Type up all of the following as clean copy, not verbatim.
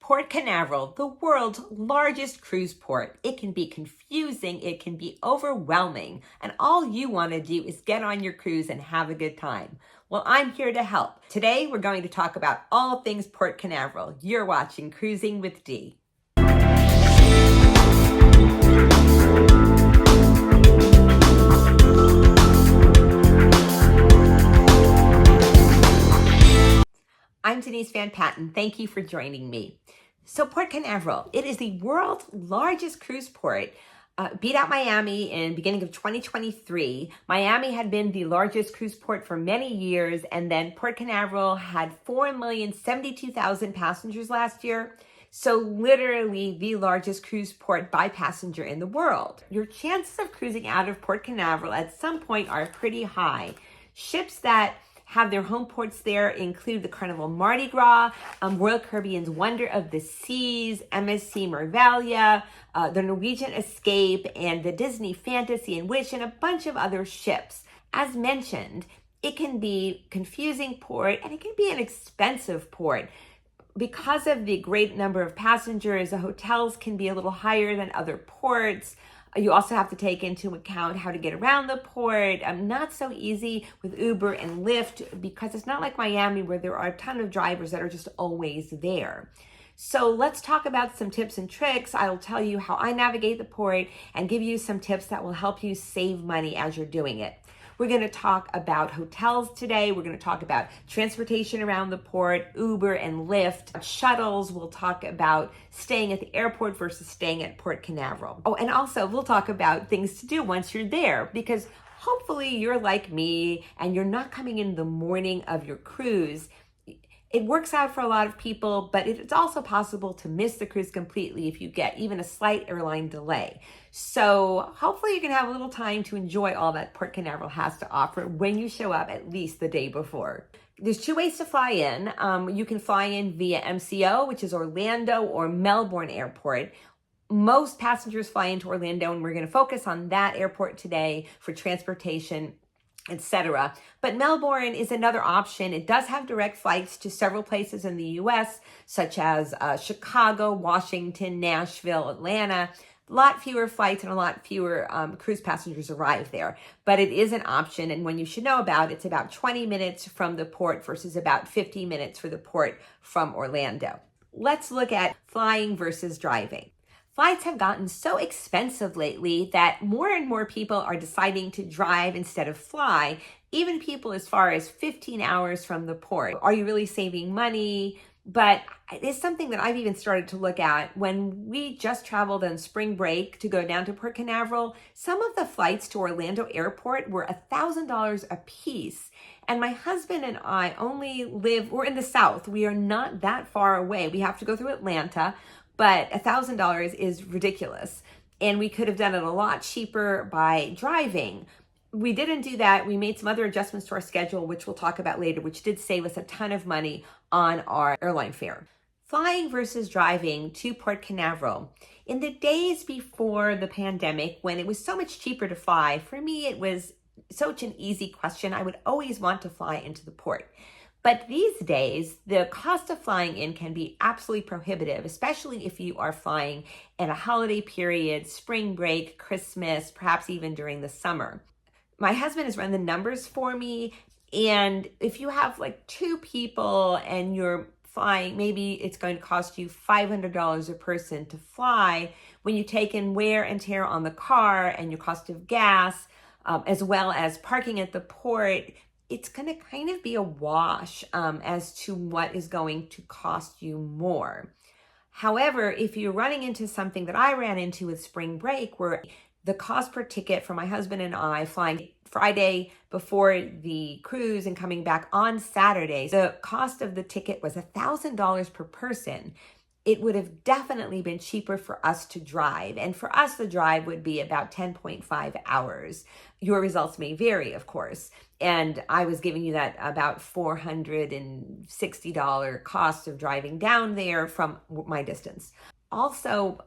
Port Canaveral, the world's largest cruise port. It can be confusing, it can be overwhelming, and all you want to do is get on your cruise and have a good time. Well, I'm here to help. Today, we're going to talk about all things Port Canaveral. You're watching Cruising with Dee. I'm Denise Van Patten. Thank you for joining me. So Port Canaveral, it is the world's largest cruise port. Beat out Miami in beginning of 2023. Miami had been the largest cruise port for many years, and then Port Canaveral had 4,072,000 passengers last year. So literally the largest cruise port by passenger in the world. Your chances of cruising out of Port Canaveral at some point are pretty high. Ships that have their home ports there include the Carnival Mardi Gras, Royal Caribbean's Wonder of the Seas, MSC Mervaglia, the Norwegian Escape, and the Disney Fantasy and Witch, and a bunch of other ships. As mentioned, it can be a confusing port and it can be an expensive port. Because of the great number of passengers, the hotels can be a little higher than other ports. You also have to take into account how to get around the port. Not so easy with Uber and Lyft because it's not like Miami where there are a ton of drivers that are just always there. So let's talk about some tips and tricks. I'll tell you how I navigate the port and give you some tips that will help you save money as you're doing it. We're going to talk about hotels today. We're going to talk about transportation around the port, Uber and Lyft, shuttles. We'll talk about staying at the airport versus staying at Port Canaveral. Oh, and also we'll talk about things to do once you're there, because hopefully you're like me and you're not coming in the morning of your cruise. It works out for a lot of people, but it's also possible to miss the cruise completely if you get even a slight airline delay. So hopefully you can have a little time to enjoy all that Port Canaveral has to offer when you show up at least the day before. There's two ways to fly in. You can fly in via MCO, which is Orlando, or Melbourne Airport. Most passengers fly into Orlando, and we're going to focus on that airport today for transportation, etc. But Melbourne is another option. It does have direct flights to several places in the US, such as Chicago, Washington, Nashville, Atlanta. A lot fewer flights and a lot fewer cruise passengers arrive there. But it is an option, and one you should know about. It's about 20 minutes from the port versus about 50 minutes for the port from Orlando. Let's look at flying versus driving. Flights have gotten so expensive lately that more and more people are deciding to drive instead of fly, even people as far as 15 hours from the port. Are you really saving money? But it's something that I've even started to look at. When we just traveled on spring break to go down to Port Canaveral, some of the flights to Orlando Airport were $1,000 a piece. And my husband and I we're in the South. We are not that far away. We have to go through Atlanta, but $1,000 is ridiculous. And we could have done it a lot cheaper by driving. We didn't do that. We made some other adjustments to our schedule, which we'll talk about later, which did save us a ton of money on our airline fare. Flying versus driving to Port Canaveral. In the days before the pandemic, when it was so much cheaper to fly, for me, it was such an easy question. I would always want to fly into the port. But these days, the cost of flying in can be absolutely prohibitive, especially if you are flying in a holiday period, spring break, Christmas, perhaps even during the summer. My husband has run the numbers for me, and if you have like two people and you're flying, maybe it's going to cost you $500 a person to fly. When you take in wear and tear on the car and your cost of gas, as well as parking at the port, it's going to kind of be a wash as to what is going to cost you more. However, if you're running into something that I ran into with spring break, where the cost per ticket for my husband and I flying Friday before the cruise and coming back on Saturday, the cost of the ticket was $1,000 per person. It would have definitely been cheaper for us to drive. And for us, the drive would be about 10.5 hours. Your results may vary, of course. And I was giving you that about $460 cost of driving down there from my distance. Also,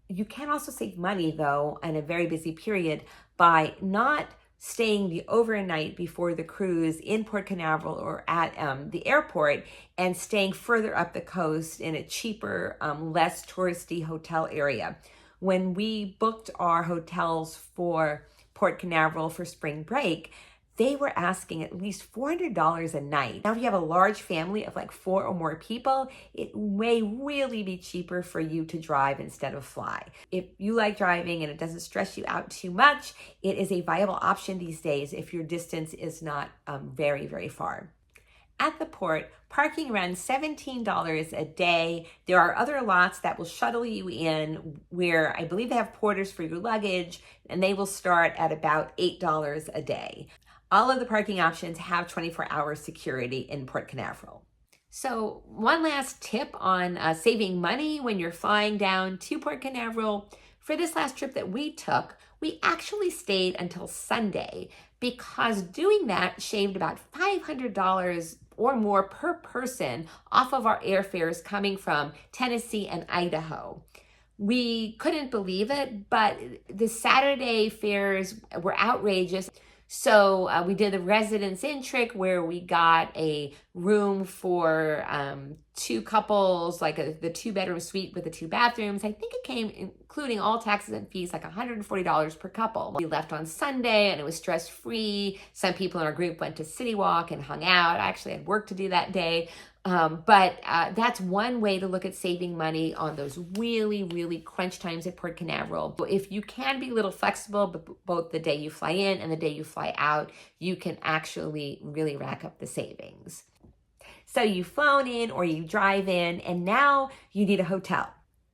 you can also save money, though, in a very busy period by not staying the overnight before the cruise in Port Canaveral or at the airport, and staying further up the coast in a cheaper, less touristy hotel area. When we booked our hotels for Port Canaveral for spring break, they were asking at least $400 a night. Now, if you have a large family of like 4 or more people, it may really be cheaper for you to drive instead of fly. If you like driving and it doesn't stress you out too much, it is a viable option these days if your distance is not very, very far. At the port, parking runs $17 a day. There are other lots that will shuttle you in where I believe they have porters for your luggage, and they will start at about $8 a day. All of the parking options have 24-hour security in Port Canaveral. So one last tip on saving money when you're flying down to Port Canaveral. For this last trip that we took, we actually stayed until Sunday because doing that shaved about $500 or more per person off of our airfares coming from Tennessee and Idaho. We couldn't believe it, but the Saturday fares were outrageous. So we did the Residence Inn trick where we got a room for 2 couples, like the 2-bedroom suite with the 2 bathrooms. I think it came, including all taxes and fees, like $140 per couple. We left on Sunday and it was stress-free. Some people in our group went to City Walk and hung out. I actually had work to do that day. But that's one way to look at saving money on those really, really crunch times at Port Canaveral. If you can be a little flexible, but both the day you fly in and the day you fly out, you can actually really rack up the savings. So you've flown in or you drive in, and now you need a hotel.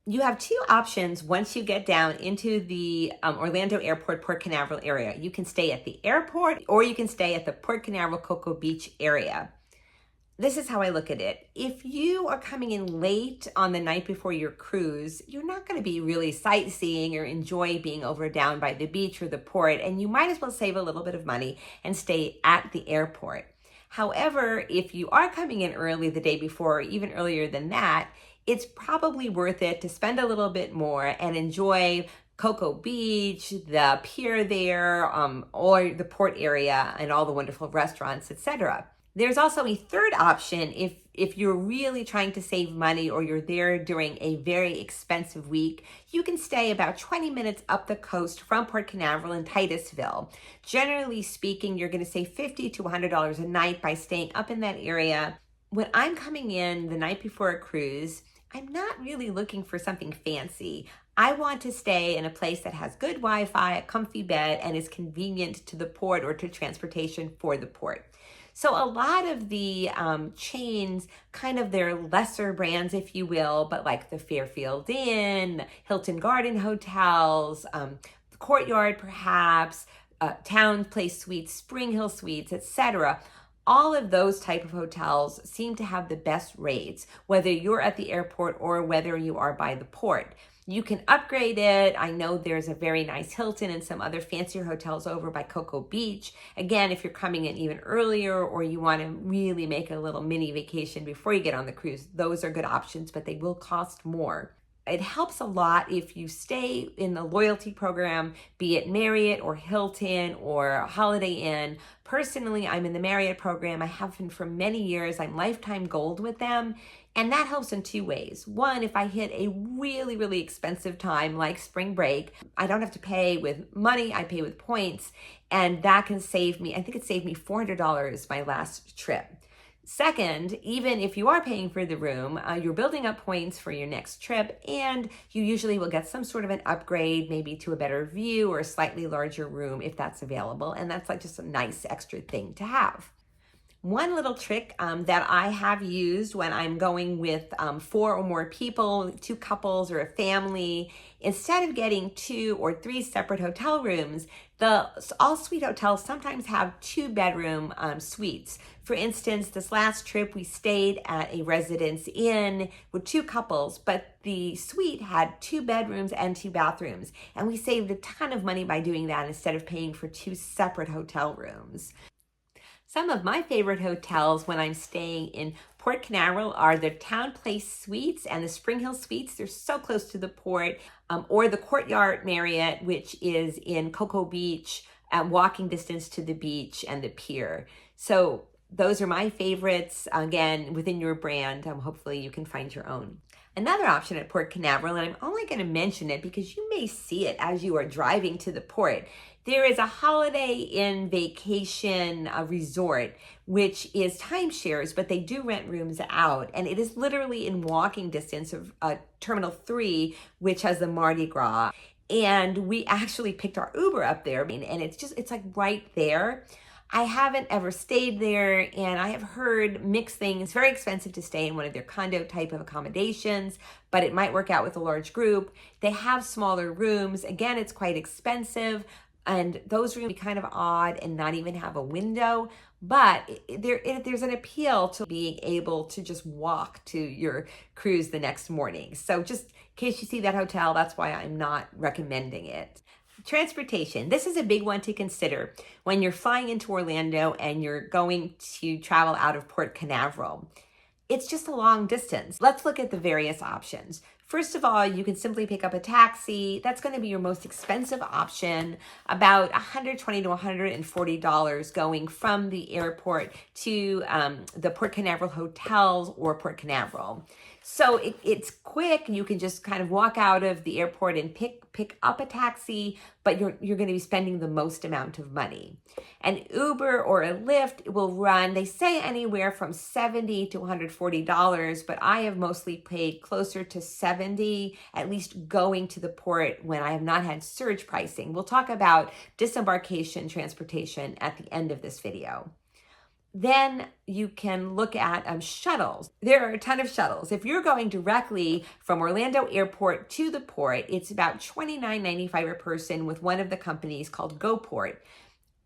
You have 2 options once you get down into the Orlando Airport, Port Canaveral area. You can stay at the airport or you can stay at the Port Canaveral Cocoa Beach area. This is how I look at it. If you are coming in late on the night before your cruise, you're not going to be really sightseeing or enjoy being over down by the beach or the port, and you might as well save a little bit of money and stay at the airport. However, if you are coming in early the day before or even earlier than that, it's probably worth it to spend a little bit more and enjoy Cocoa Beach, the pier there, or the port area and all the wonderful restaurants, etc. There's also a third option if you're really trying to save money or you're there during a very expensive week. You can stay about 20 minutes up the coast from Port Canaveral in Titusville. Generally speaking, you're going to save $50 to $100 a night by staying up in that area. When I'm coming in the night before a cruise, I'm not really looking for something fancy. I want to stay in a place that has good Wi-Fi, a comfy bed, and is convenient to the port or to transportation for the port. So a lot of the chains, kind of their lesser brands, if you will, but like the Fairfield Inn, Hilton Garden Hotels, Courtyard perhaps, Town Place Suites, Spring Hill Suites, etc. All of those type of hotels seem to have the best rates, whether you're at the airport or whether you are by the port. You can upgrade it. I know there's a very nice Hilton and some other fancier hotels over by Cocoa Beach. Again, if you're coming in even earlier or you want to really make a little mini vacation before you get on the cruise, those are good options, but they will cost more. It helps a lot if you stay in the loyalty program, be it Marriott or Hilton or Holiday Inn. Personally, I'm in the Marriott program. I have been for many years. I'm lifetime gold with them. And that helps in 2 ways. One, if I hit a really, really expensive time like spring break, I don't have to pay with money, I pay with points. And that can save me, I think it saved me $400 my last trip. Second, even if you are paying for the room, you're building up points for your next trip, and you usually will get some sort of an upgrade, maybe to a better view or a slightly larger room if that's available. And that's like just a nice extra thing to have. One little trick that I have used when I'm going with 4 or more people, 2 couples or a family, instead of getting 2 or 3 separate hotel rooms, the all-suite hotels sometimes have 2-bedroom suites. For instance, this last trip we stayed at a Residence Inn with 2 couples, but the suite had 2 bedrooms and 2 bathrooms. And we saved a ton of money by doing that instead of paying for 2 separate hotel rooms. Some of my favorite hotels when I'm staying in Port Canaveral are the Town Place Suites and the Spring Hill Suites. They're so close to the port, or the Courtyard Marriott, which is in Cocoa Beach, at walking distance to the beach and the pier. So those are my favorites. Again, within your brand, hopefully you can find your own. Another option at Port Canaveral, and I'm only going to mention it because you may see it as you are driving to the port. There is a Holiday Inn vacation resort, which is timeshares, but they do rent rooms out. And it is literally in walking distance of Terminal 3, which has the Mardi Gras. And we actually picked our Uber up there, and it's like right there. I haven't ever stayed there, and I have heard mixed things. It's very expensive to stay in one of their condo type of accommodations, but it might work out with a large group. They have smaller rooms. Again, it's quite expensive, and those rooms be kind of odd and not even have a window. But there's an appeal to being able to just walk to your cruise the next morning. So just in case you see that hotel, that's why I'm not recommending it. Transportation. This is a big one to consider when you're flying into Orlando and you're going to travel out of Port Canaveral. It's just a long distance. Let's look at the various options. First of all, you can simply pick up a taxi. That's going to be your most expensive option, about $120 to $140 going from the airport to the Port Canaveral hotels or Port Canaveral. So it's quick. You can just kind of walk out of the airport and pick up a taxi, but you're going to be spending the most amount of money. An Uber or a Lyft will run, they say anywhere from $70 to $140, but I have mostly paid closer to $70, at least going to the port when I have not had surge pricing. We'll talk about disembarkation transportation at the end of this video. Then you can look at shuttles. There are a ton of shuttles. If you're going directly from Orlando Airport to the port, it's about $29.95 per person with one of the companies called GoPort.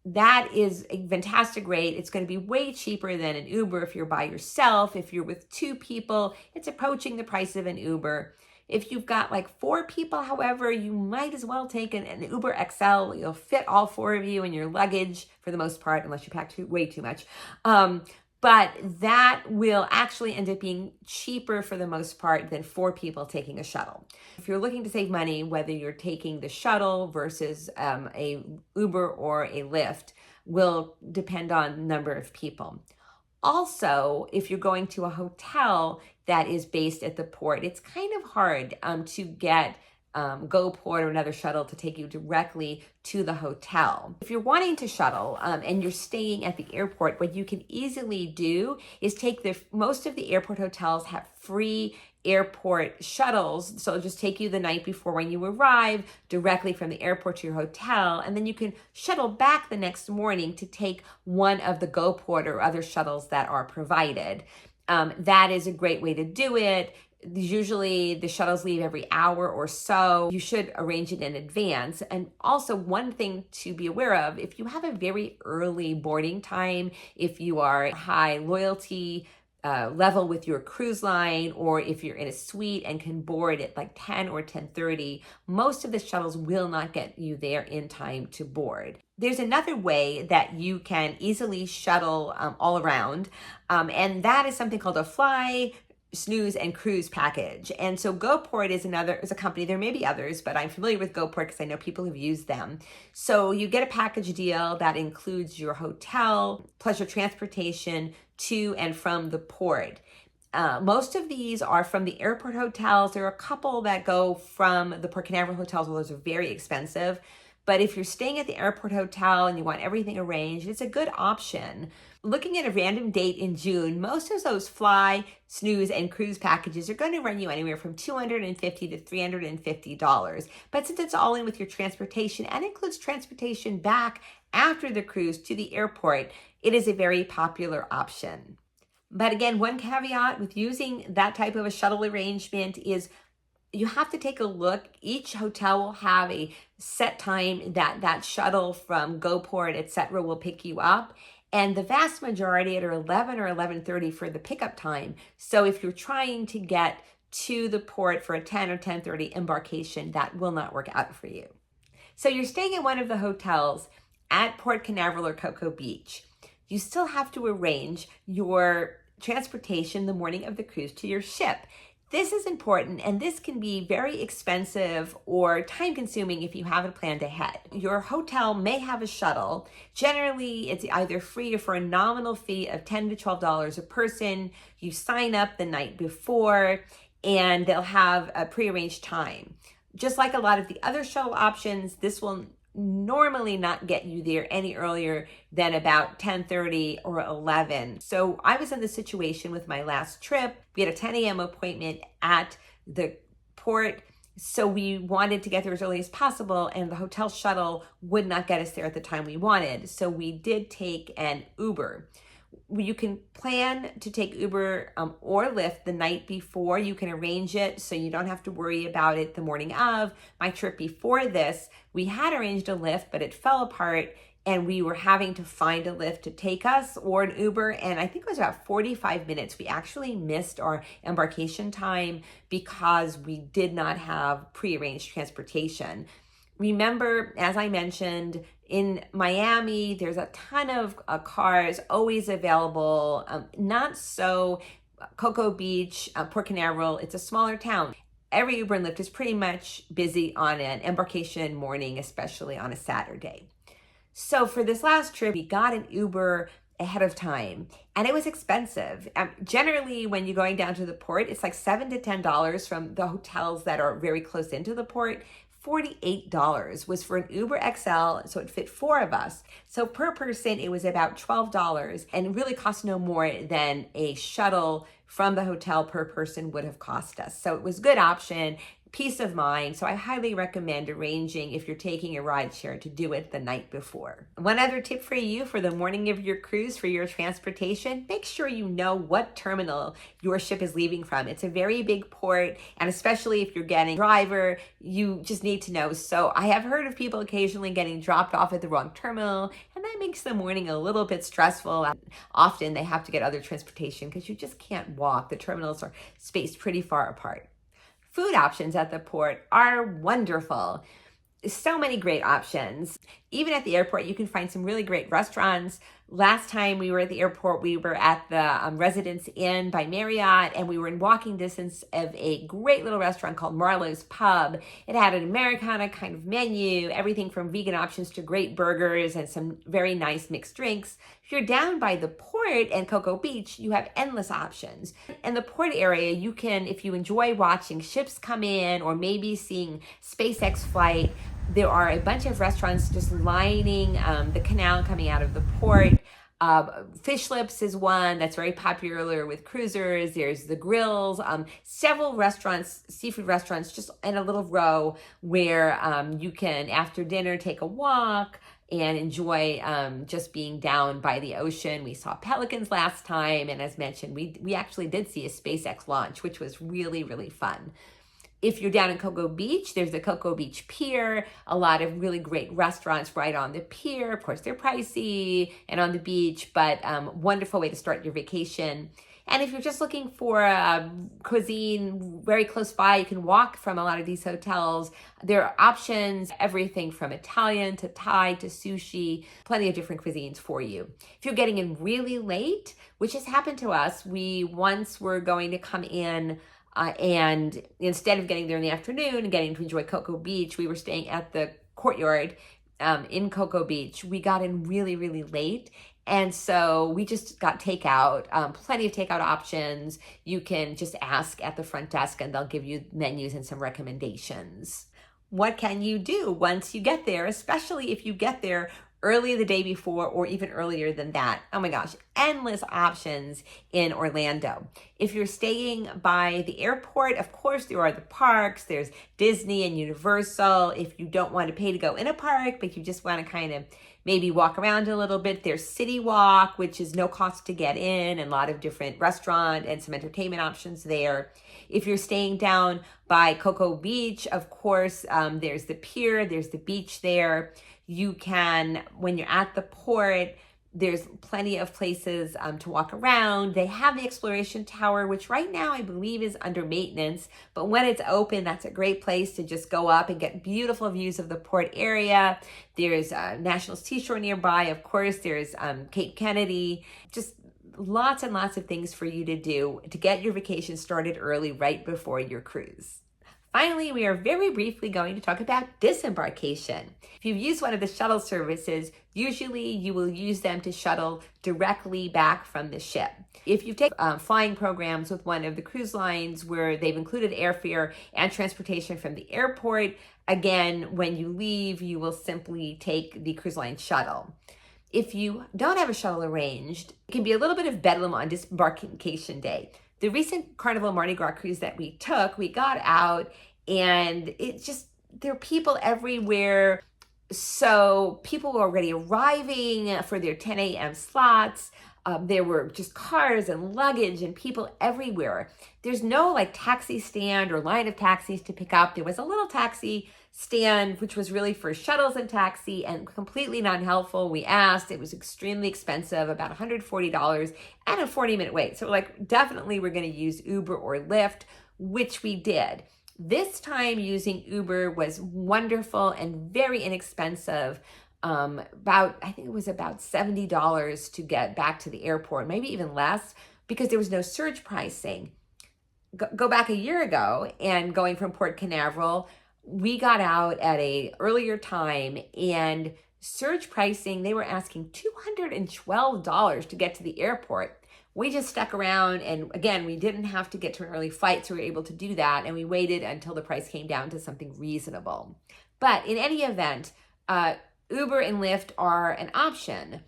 That is a fantastic rate. It's going to be way cheaper than an Uber if you're by yourself. If you're with two people, it's approaching the price of an Uber. If you've got like 4 people, however, you might as well take an Uber XL. You'll fit all 4 of you in your luggage for the most part, unless you pack way too much. But that will actually end up being cheaper for the most part than 4 people taking a shuttle. If you're looking to save money, whether you're taking the shuttle versus a Uber or a Lyft will depend on the number of people. Also, if you're going to a hotel that is based at the port, it's kind of hard to get GoPort or another shuttle to take you directly to the hotel. If you're wanting to shuttle and you're staying at the airport, what you can easily do is take most of the airport hotels have free airport shuttles. So it'll just take you the night before when you arrive directly from the airport to your hotel. And then you can shuttle back the next morning to take one of the GoPort or other shuttles that are provided. That is a great way to do it. Usually the shuttles leave every hour or so. You should arrange it in advance. And also one thing to be aware of, if you have a very early boarding time, if you are high loyalty level with your cruise line, or if you're in a suite and can board at like 10 or 10:30, most of the shuttles will not get you there in time to board. There's another way that you can easily shuttle all around, and that is something called a fly, snooze, and cruise package. And so GoPort is a company. There may be others, but I'm familiar with GoPort because I know people have used them. So you get a package deal that includes your hotel plus your transportation to and from the port. Most of these are from the airport hotels. There are a couple that go from the Port Canaveral hotels, well, those are very expensive. But if you're staying at the airport hotel and you want everything arranged, it's a good option. Looking at a random date in June, most of those fly, snooze, and cruise packages are going to run you anywhere from $250 to $350. But since it's all in with your transportation and includes transportation back after the cruise to the airport, it is a very popular option. But again, one caveat with using that type of a shuttle arrangement is you have to take a look. Each hotel will have a set time that shuttle from GoPort, etc., will pick you up. And the vast majority are 11 or 11:30 for the pickup time. So if you're trying to get to the port for a 10 or 10:30 embarkation, that will not work out for you. So you're staying at one of the hotels at Port Canaveral or Cocoa Beach. You still have to arrange your transportation the morning of the cruise to your ship. This is important, and this can be very expensive or time consuming if you haven't planned ahead. Your hotel may have a shuttle. Generally, it's either free or for a nominal fee of $10 to $12 a person. You sign up the night before, and they'll have a prearranged time. Just like a lot of the other shuttle options, this will normally not get you there any earlier than about 10:30 or 11. So I was in this situation with my last trip. We had a 10 a.m. appointment at the port, so we wanted to get there as early as possible, and the hotel shuttle would not get us there at the time we wanted. So we did take an Uber. You can plan to take Uber or Lyft the night before. You can arrange it so you don't have to worry about it the morning of. My trip before this, we had arranged a Lyft, but it fell apart, and we were having to find a Lyft to take us or an Uber, and I think it was about 45 minutes. We actually missed our embarkation time because we did not have prearranged transportation. Remember, as I mentioned, in Miami, there's a ton of cars always available. Not so Cocoa Beach, Port Canaveral, it's a smaller town. Every Uber and Lyft is pretty much busy on an embarkation morning, especially on a Saturday. So for this last trip, we got an Uber ahead of time, and it was expensive. Generally, when you're going down to the port, it's like $7 to $10 from the hotels that are very close into the port. $48 was for an Uber XL, so it fit 4 of us. So per person, it was about $12, and it really cost no more than a shuttle from the hotel per person would have cost us. So it was a good option, peace of mind. So I highly recommend arranging, if you're taking a ride share, to do it the night before. One other tip for you for the morning of your cruise for your transportation: make sure you know what terminal your ship is leaving from. It's a very big port, and especially if you're getting a driver, you just need to know. So I have heard of people occasionally getting dropped off at the wrong terminal, and that makes the morning a little bit stressful. Often they have to get other transportation because you just can't walk. The terminals are spaced pretty far apart. Food options at the port are wonderful. So many great options. Even at the airport, you can find some really great restaurants. Last time we were at the airport, we were at the Residence Inn by Marriott, and we were in walking distance of a great little restaurant called Marlowe's Pub. It had an Americana kind of menu, everything from vegan options to great burgers and some very nice mixed drinks. If you're down by the port and Cocoa Beach, you have endless options. In the port area, you can, if you enjoy watching ships come in or maybe seeing SpaceX flight, there are a bunch of restaurants just lining the canal coming out of the port. Fish Lips is one that's very popular with cruisers. There's the Grills, several restaurants, seafood restaurants, just in a little row where you can, after dinner, take a walk and enjoy just being down by the ocean. We saw pelicans last time, and as mentioned, we actually did see a SpaceX launch, which was really, really fun. If you're down in Cocoa Beach, there's the Cocoa Beach Pier, a lot of really great restaurants right on the pier. Of course, they're pricey and on the beach, but wonderful way to start your vacation. And if you're just looking for cuisine very close by, you can walk from a lot of these hotels. There are options, everything from Italian to Thai to sushi, plenty of different cuisines for you. If you're getting in really late, which has happened to us, we once were going to come in and instead of getting there in the afternoon and getting to enjoy Cocoa Beach, we were staying at the courtyard in Cocoa Beach. We got in really, really late. And so we just got takeout, plenty of takeout options. You can just ask at the front desk and they'll give you menus and some recommendations. What can you do once you get there, especially if you get there early the day before or even earlier than that? Oh my gosh, endless options in Orlando. If you're staying by the airport, of course, there are the parks. There's Disney and Universal. If you don't want to pay to go in a park, but you just want to kind of maybe walk around a little bit, there's City Walk, which is no cost to get in, and a lot of different restaurant and some entertainment options there. If you're staying down by Cocoa Beach, of course, there's the pier, there's the beach there. You can, when you're at the port, there's plenty of places to walk around. They have the Exploration Tower, which right now I believe is under maintenance, but when it's open, that's a great place to just go up and get beautiful views of the port area. There's National Seashore nearby, of course. There's Cape Kennedy, just lots and lots of things for you to do to get your vacation started early right before your cruise. Finally, we are very briefly going to talk about disembarkation. If you've used one of the shuttle services, usually you will use them to shuttle directly back from the ship. If you take flying programs with one of the cruise lines where they've included airfare and transportation from the airport, again, when you leave, you will simply take the cruise line shuttle. If you don't have a shuttle arranged, it can be a little bit of bedlam on disembarkation day. The recent Carnival Mardi Gras cruise that we took, we got out and there are people everywhere. So people were already arriving for their 10 a.m. slots. There were just cars and luggage and people everywhere. There's no like taxi stand or line of taxis to pick up. There was a little taxi stand, which was really for shuttles and taxi, and completely non-helpful. We asked, it was extremely expensive, about $140 and a 40-minute wait. So definitely we're going to use Uber or Lyft, which we did. This time using Uber was wonderful and very inexpensive. I think it was about $70 to get back to the airport, maybe even less, because there was no surge pricing. Go back a year ago and going from Port Canaveral, we got out at a earlier time and surge pricing, they were asking $212 to get to the airport. We just stuck around, and again, we didn't have to get to an early flight, so we were able to do that, and we waited until the price came down to something reasonable. But in any event, Uber and Lyft are an option.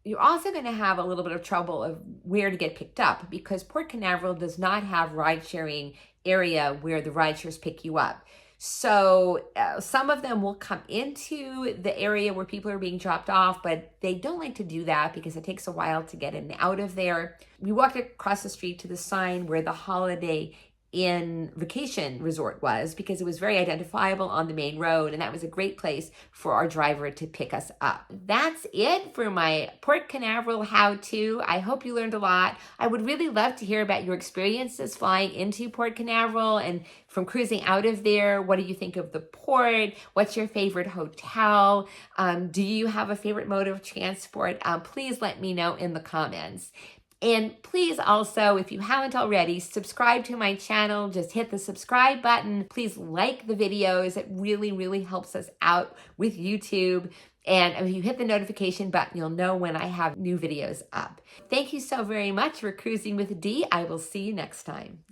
You're also going to have a little bit of trouble of where to get picked up because Port Canaveral does not have ride-sharing area where the ride shares pick you up. So some of them will come into the area where people are being dropped off, but they don't like to do that because it takes a while to get in and out of there. We walked across the street to the sign where the Holiday Inn vacation resort was because it was very identifiable on the main road, and that was a great place for our driver to pick us up. That's it for my Port Canaveral how-to. I hope you learned a lot. I would really love to hear about your experiences flying into Port Canaveral and from cruising out of there. What do you think of the port? What's your favorite hotel? Do you have a favorite mode of transport? Please let me know in the comments. And please also, if you haven't already, subscribe to my channel. Just hit the subscribe button. Please like the videos. It really, really helps us out with YouTube. And if you hit the notification button, you'll know when I have new videos up. Thank you so very much for cruising with Dee. I will see you next time.